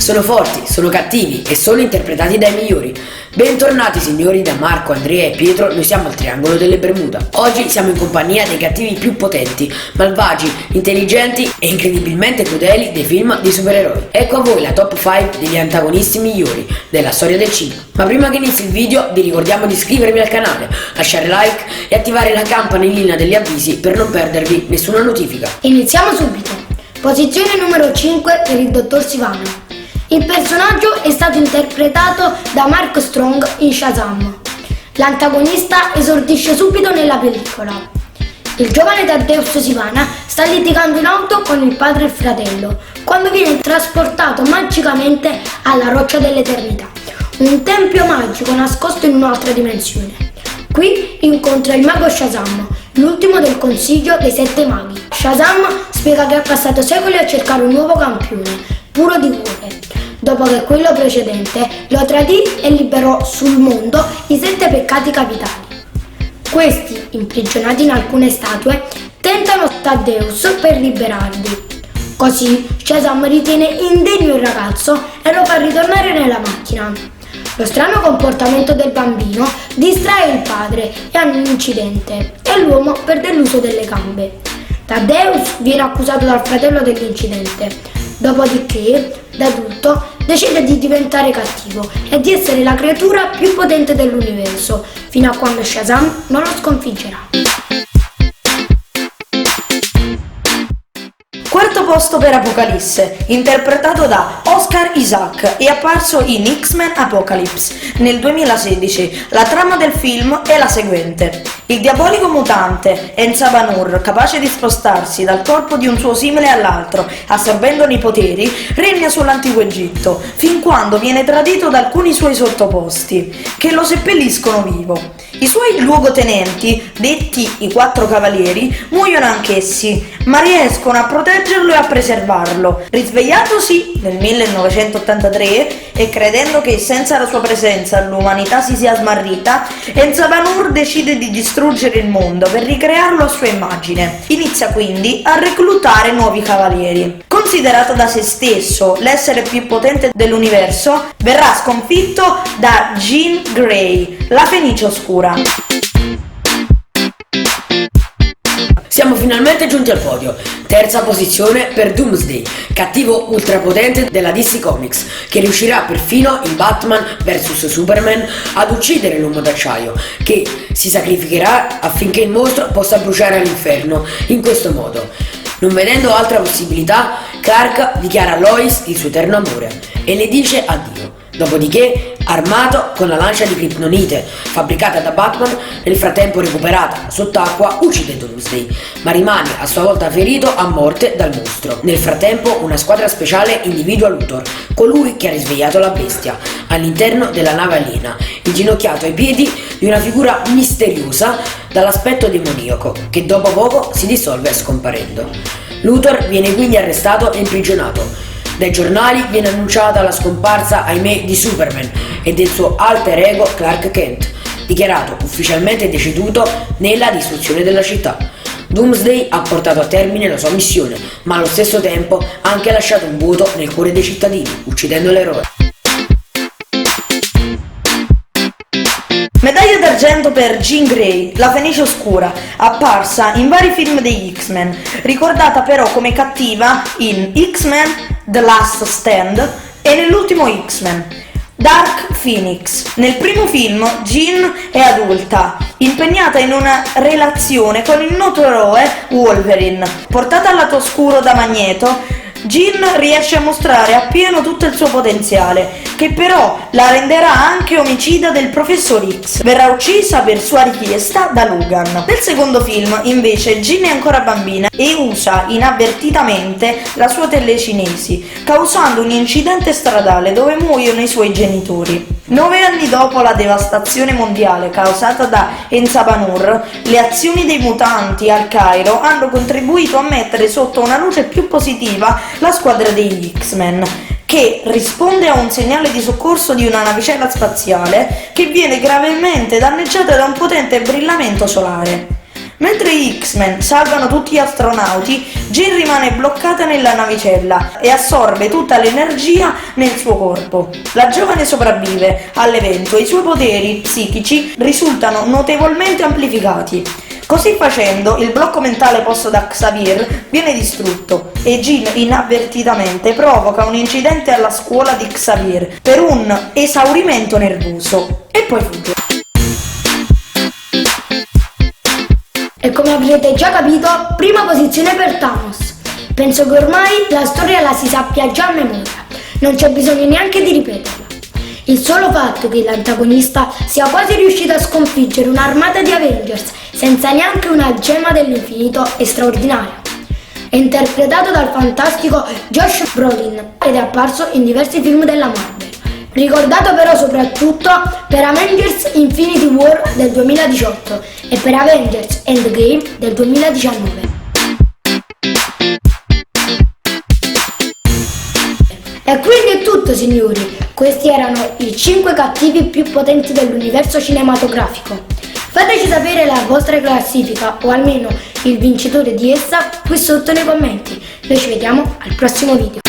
sono forti, sono cattivi e sono interpretati dai migliori. Bentornati signori da Marco, Andrea e Pietro, noi siamo al Triangolo delle Bermuda. Oggi siamo in compagnia dei cattivi più potenti, malvagi, intelligenti e incredibilmente crudeli dei film di supereroi. Ecco a voi la top 5 degli antagonisti migliori della storia del cinema. Ma prima che inizi il video vi ricordiamo di iscrivervi al canale, lasciare like e attivare la campanellina degli avvisi per non perdervi nessuna notifica. Iniziamo subito. Posizione numero 5 per il dottor Sivana. Il personaggio è stato interpretato da Mark Strong in Shazam. L'antagonista esordisce subito nella pellicola. Il giovane Taddeus Sivana sta litigando in auto con il padre e il fratello quando viene trasportato magicamente alla Roccia dell'Eternità, un tempio magico nascosto in un'altra dimensione. Qui incontra il mago Shazam, l'ultimo del consiglio dei 7 maghi. Shazam spiega che è passato secoli a cercare un nuovo campione, puro di cuore, dopo che quello precedente lo tradì e liberò sul mondo i 7 peccati capitali. Questi, imprigionati in alcune statue, tentano Taddeus per liberarli. Così Shazam ritiene indegno il ragazzo e lo fa ritornare nella macchina. Lo strano comportamento del bambino distrae il padre e hanno un incidente e l'uomo perde l'uso delle gambe. Taddeus viene accusato dal fratello dell'incidente, dopodiché, da adulto, decide di diventare cattivo e di essere la creatura più potente dell'universo, fino a quando Shazam non lo sconfiggerà. Quarto posto per Apocalisse, interpretato da Oscar Isaac e apparso in X-Men Apocalypse nel 2016. La trama del film è la seguente. Il diabolico mutante Enzabanur, capace di spostarsi dal corpo di un suo simile all'altro, assorbendone i poteri, regna sull'antico Egitto, fin quando viene tradito da alcuni suoi sottoposti, che lo seppelliscono vivo. I suoi luogotenenti, detti i 4 cavalieri, muoiono anch'essi, ma riescono a proteggerlo e a preservarlo. Risvegliatosi nel 1983 e credendo che senza la sua presenza l'umanità si sia smarrita, Enzabanur decide di distruggere il mondo per ricrearlo a sua immagine. Inizia quindi a reclutare nuovi cavalieri. Considerato da se stesso l'essere più potente dell'universo, verrà sconfitto da Jean Grey, la Fenice Oscura. Siamo finalmente giunti al podio. Terza posizione per Doomsday, cattivo ultrapotente della DC Comics, che riuscirà perfino in Batman vs Superman ad uccidere l'uomo d'acciaio, che si sacrificherà affinché il mostro possa bruciare all'inferno. In questo modo, non vedendo altra possibilità, Clark dichiara a Lois il suo eterno amore e le dice addio. Dopodiché, armato con la lancia di Kryptonite fabbricata da Batman, nel frattempo recuperata sott'acqua, uccide Doomsday, ma rimane a sua volta ferito a morte dal mostro. Nel frattempo una squadra speciale individua Luthor, colui che ha risvegliato la bestia, all'interno della nave aliena, inginocchiato ai piedi di una figura misteriosa dall'aspetto demoniaco, che dopo poco si dissolve scomparendo. Luthor viene quindi arrestato e imprigionato. Dai giornali viene annunciata la scomparsa, ahimè, di Superman e del suo alter ego Clark Kent, dichiarato ufficialmente deceduto nella distruzione della città. Doomsday ha portato a termine la sua missione, ma allo stesso tempo ha anche lasciato un vuoto nel cuore dei cittadini, uccidendo l'eroe. Medaglia d'argento per Jean Grey, la Fenice Oscura, apparsa in vari film degli X-Men, ricordata però come cattiva in X-Men The Last Stand e nell'ultimo X-Men, Dark Phoenix. Nel primo film Jean è adulta, impegnata in una relazione con il noto eroe Wolverine. Portata al lato oscuro da Magneto, Jean riesce a mostrare appieno tutto il suo potenziale, che però la renderà anche omicida del Professor X. Verrà uccisa per sua richiesta da Logan. Nel secondo film, invece, Jean è ancora bambina e usa inavvertitamente la sua telecinesi, causando un incidente stradale dove muoiono i suoi genitori. 9 anni dopo la devastazione mondiale causata da Enzabanur, le azioni dei mutanti al Cairo hanno contribuito a mettere sotto una luce più positiva la squadra degli X-Men, che risponde a un segnale di soccorso di una navicella spaziale che viene gravemente danneggiata da un potente brillamento solare. Mentre gli X-Men salvano tutti gli astronauti, Jean rimane bloccata nella navicella e assorbe tutta l'energia nel suo corpo. La giovane sopravvive all'evento e i suoi poteri psichici risultano notevolmente amplificati. Così facendo, il blocco mentale posto da Xavier viene distrutto e Jean inavvertitamente provoca un incidente alla scuola di Xavier per un esaurimento nervoso e poi fugge. E come avrete già capito, prima posizione per Thanos. Penso che ormai la storia la si sappia già a memoria, non c'è bisogno neanche di ripeterla. Il solo fatto che l'antagonista sia quasi riuscito a sconfiggere un'armata di Avengers senza neanche una gemma dell'infinito è straordinario. È interpretato dal fantastico Josh Brolin ed è apparso in diversi film della Marvel. Ricordato però soprattutto per Avengers Infinity War del 2018 e per Avengers Endgame del 2019. E quindi è tutto, signori, questi erano i 5 cattivi più potenti dell'universo cinematografico. Fateci sapere la vostra classifica o almeno il vincitore di essa qui sotto nei commenti. Noi ci vediamo al prossimo video.